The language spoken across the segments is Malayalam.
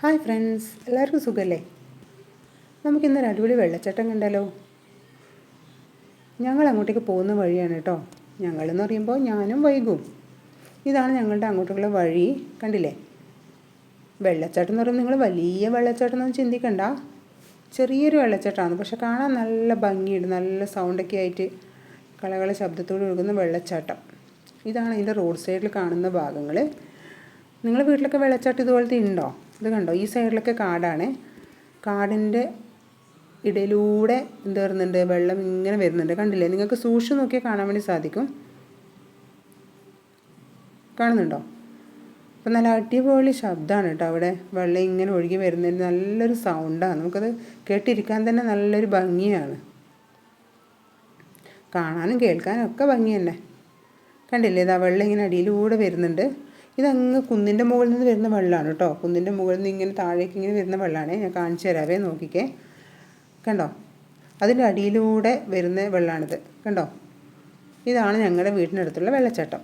ഹായ് ഫ്രണ്ട്സ്, എല്ലാവർക്കും സുഖമല്ലേ? നമുക്കിന്നൊരു അടിപൊളി വെള്ളച്ചാട്ടം കണ്ടാലോ? ഞങ്ങൾ അങ്ങോട്ടേക്ക് പോകുന്ന വഴിയാണ് കേട്ടോ. ഞങ്ങളെന്ന് പറയുമ്പോൾ ഞാനും വൈകും. ഇതാണ് ഞങ്ങളുടെ അങ്ങോട്ടുള്ള വഴി. കണ്ടില്ലേ? വെള്ളച്ചാട്ടം എന്ന് പറയുമ്പോൾ നിങ്ങൾ വലിയ വെള്ളച്ചാട്ടം എന്നൊന്നും ചിന്തിക്കണ്ട. ചെറിയൊരു വെള്ളച്ചാട്ടമാണ്, പക്ഷെ കാണാൻ നല്ല ഭംഗിയുണ്ട്. നല്ല സൗണ്ടൊക്കെ ആയിട്ട് കളകള ശബ്ദത്തോട് ഒഴുകുന്ന വെള്ളച്ചാട്ടം. ഇതാണ് ഇതിൻ്റെ റോഡ് സൈഡിൽ കാണുന്ന ഭാഗങ്ങൾ. നിങ്ങളുടെ വീട്ടിലൊക്കെ വെള്ളച്ചാട്ടം ഇതുപോലത്തെ ഉണ്ടോ? ഇത് കണ്ടോ, ഈ സൈഡിലൊക്കെ കാടാണ്. കാടിൻ്റെ ഇടയിലൂടെ എന്ത് വരുന്നുണ്ട്, വെള്ളം ഇങ്ങനെ വരുന്നുണ്ട്. കണ്ടില്ലേ? നിങ്ങൾക്ക് സൂക്ഷിച്ച് നോക്കിയാൽ കാണാൻ വേണ്ടി സാധിക്കും. കാണുന്നുണ്ടോ? അപ്പം നല്ല അടിപൊളി ശബ്ദമാണ് കേട്ടോ. അവിടെ വെള്ളം ഇങ്ങനെ ഒഴുകി വരുന്നതിന് നല്ലൊരു സൗണ്ടാണ്. നമുക്കത് കേട്ടിരിക്കാൻ തന്നെ നല്ലൊരു ഭംഗിയാണ്. കാണാനും കേൾക്കാനും ഒക്കെ ഭംഗി തന്നെ. കണ്ടില്ലേ? ഇതാ വെള്ളം ഇങ്ങനെ അടിയിലൂടെ വരുന്നുണ്ട്. ഇതങ്ങ് കുന്നിൻ്റെ മുകളിൽ നിന്ന് വരുന്ന വെള്ളമാണ് കേട്ടോ. കുന്നിൻ്റെ മുകളിൽ നിന്ന് ഇങ്ങനെ താഴേക്ക് ഇങ്ങനെ വരുന്ന വെള്ളമാണ്. ഞാൻ കാണിച്ചു തരാവേ, നോക്കിക്കേ. കണ്ടോ? അതിൻ്റെ അടിയിലൂടെ വരുന്ന വെള്ളമാണിത്. കണ്ടോ? ഇതാണ് ഞങ്ങളുടെ വീടിനടുത്തുള്ള വെള്ളച്ചാട്ടം.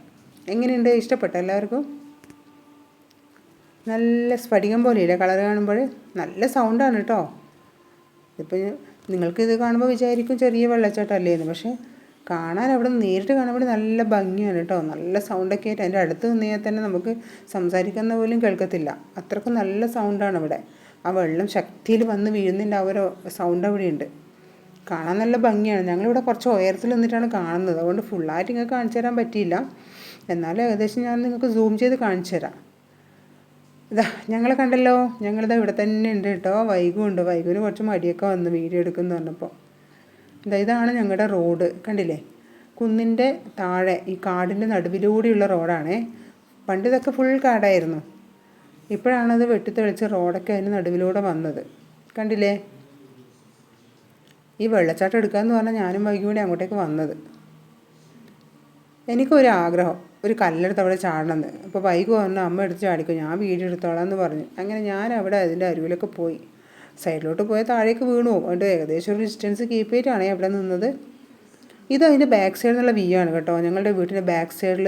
എങ്ങനെയുണ്ട്? ഇഷ്ടപ്പെട്ടോ എല്ലാവർക്കും? നല്ല സ്ഫടികം പോലെയില്ലേ കളർ കാണുമ്പോൾ? നല്ല സൗണ്ടാണ് കേട്ടോ. ഇതിപ്പോൾ നിങ്ങൾക്കിത് കാണുമ്പോൾ വിചാരിക്കും ചെറിയ വെള്ളച്ചാട്ടമല്ലേ എന്ന്. പക്ഷേ കാണാൻ അവിടെ നിന്ന് നേരിട്ട് കാണുമ്പോൾ നല്ല ഭംഗിയാണ് കേട്ടോ. നല്ല സൗണ്ടൊക്കെ ആയിട്ട് അതിൻ്റെ അടുത്ത് നിന്നാൽ തന്നെ നമുക്ക് സംസാരിക്കുന്ന പോലും കേൾക്കത്തില്ല. അത്രക്കും നല്ല സൗണ്ടാണ് അവിടെ. ആ വെള്ളം ശക്തിയിൽ വന്ന് വീഴുന്നതിൻ്റെ ആ ഒരു സൗണ്ട് അവിടെയുണ്ട്. കാണാൻ നല്ല ഭംഗിയാണ്. ഞങ്ങളിവിടെ കുറച്ച് ഉയരത്തിൽ നിന്നിട്ടാണ് കാണുന്നത്. അതുകൊണ്ട് ഫുള്ളായിട്ട് നിങ്ങൾക്ക് കാണിച്ചു തരാൻ പറ്റിയില്ല. എന്നാലും ഏകദേശം ഞാൻ നിങ്ങൾക്ക് സൂം ചെയ്ത് കാണിച്ചു തരാം. ഇതാ ഞങ്ങളെ കണ്ടല്ലോ. ഞങ്ങളിതാ ഇവിടെ തന്നെ ഉണ്ട് കേട്ടോ. വൈകുമുണ്ട്. വൈകുവിന് കുറച്ച് മടിയൊക്കെ വന്ന് വീഡിയോ എടുക്കുമെന്ന് പറഞ്ഞപ്പോൾ. ഇതാണ് ഞങ്ങളുടെ റോഡ്. കണ്ടില്ലേ? കുന്നിൻ്റെ താഴെ ഈ കാടിൻ്റെ നടുവിലൂടെയുള്ള റോഡാണേ. പണ്ട് ഇതൊക്കെ ഫുൾ കാടായിരുന്നു. ഇപ്പോഴാണത് വെട്ടിത്തെളിച്ച് റോഡൊക്കെ അതിന് നടുവിലൂടെ വന്നത്. കണ്ടില്ലേ? ഈ വെള്ളച്ചാട്ടം എടുക്കാമെന്ന് പറഞ്ഞാൽ ഞാനും വൈകും കൂടി അങ്ങോട്ടേക്ക് വന്നത്. എനിക്കൊരു ആഗ്രഹം, ഒരു കല്ലെടുത്ത് അവിടെ ചാടണമെന്ന്. അപ്പോൾ വൈകു പറഞ്ഞു അമ്മ എടുത്ത് ചാടിക്കോ, ഞാൻ വീഡിയോ എടുത്തോളാം എന്ന് പറഞ്ഞു. അങ്ങനെ ഞാൻ അവിടെ അതിൻ്റെ അരുവിലൊക്കെ പോയി. സൈഡിലോട്ട് പോയാൽ താഴേക്ക് വീണു പോകും. അതുകൊണ്ട് ഏകദേശം ഒരു ഡിസ്റ്റൻസ് കീപ്പ് ചെയ്തിട്ടാണ് അവിടെ നിന്നത്. ഇത് അതിൻ്റെ ബാക്ക് സൈഡിൽ നിന്നുള്ള വ്യൂ ആണ് കേട്ടോ. ഞങ്ങളുടെ വീട്ടിൻ്റെ ബാക്ക് സൈഡിൽ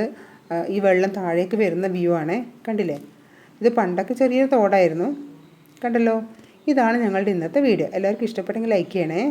ഈ വെള്ളം താഴേക്ക് വരുന്ന വ്യൂ ആണ്. കണ്ടില്ലേ? ഇത് പണ്ടൊക്കെ ചെറിയൊരു തോടായിരുന്നു. കണ്ടല്ലോ? ഇതാണ് ഞങ്ങളുടെ ഇന്നത്തെ വീഡിയോ. എല്ലാവർക്കും ഇഷ്ടപ്പെട്ടെങ്കിൽ ലൈക്ക് ചെയ്യണേ.